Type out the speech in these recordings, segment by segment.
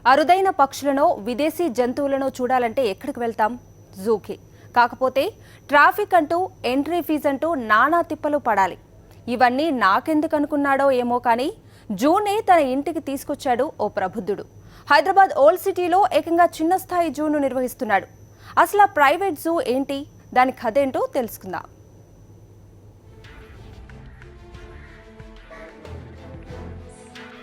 అరుదైన పక్షులను విదేశీ జంతువులను చూడాలంటే ఎక్కడికి వెళ్తాం? జూకి. కాకపోతే ట్రాఫిక్ అంటూ ఎంట్రీ ఫీజు అంటూ నానా తిప్పలు పడాలి. ఇవన్నీ నాకెందుకు అనుకున్నాడో ఏమో కానీ జూనే తన ఇంటికి తీసుకొచ్చాడు ఓ ప్రబుద్ధుడు. హైదరాబాద్ ఓల్డ్ సిటీలో ఏకంగా చిన్న స్థాయి జూను నిర్వహిస్తున్నాడు. అసలు ప్రైవేట్ జూ ఏంటి, దాని కథ ఏంటో తెలుసుకుందాం.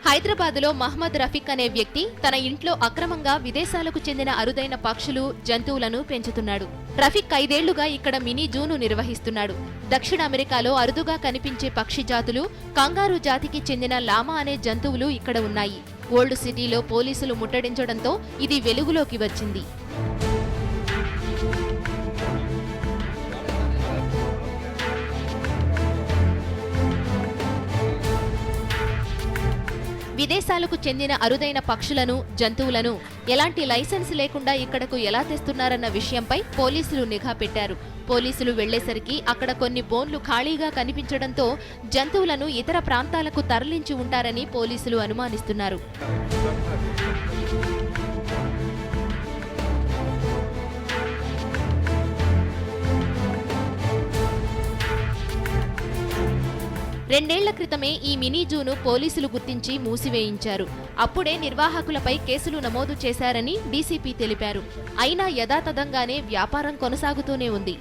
హైదరాబాద్లో మహమ్మద్ రఫీక్ అనే వ్యక్తి తన ఇంట్లో అక్రమంగా విదేశాలకు చెందిన అరుదైన పక్షులు, జంతువులను పెంచుతున్నాడు. రఫీక్ 5 ఏళ్లుగా ఇక్కడ మినీ జూను నిర్వహిస్తున్నాడు. దక్షిణ అమెరికాలో అరుదుగా కనిపించే పక్షి జాతులు, కంగారు జాతికి చెందిన లామా అనే జంతువులు ఇక్కడ ఉన్నాయి. ఓల్డ్ సిటీలో పోలీసులు ముట్టడించడంతో ఇది వెలుగులోకి వచ్చింది. విదేశాలకు చెందిన అరుదైన పక్షులను, జంతువులను ఎలాంటి లైసెన్స్ లేకుండా ఇక్కడకు ఎలా తెస్తున్నారన్న విషయంపై పోలీసులు నిఘా పెట్టారు. పోలీసులు వెళ్లేసరికి అక్కడ కొన్ని బోన్లు ఖాళీగా కనిపించడంతో జంతువులను ఇతర ప్రాంతాలకు తరలించి ఉంటారని పోలీసులు అనుమానిస్తున్నారు. రెండేళ్ల క్రితమే ఈ మినీ జూను పోలీసులు గుర్తించి మూసివేయించారు. అప్పుడే నిర్వాహకులపై కేసులు నమోదు చేశారని డీసీపీ తెలిపారు. అయినా యథాతథంగానే వ్యాపారం కొనసాగుతూనే ఉంది.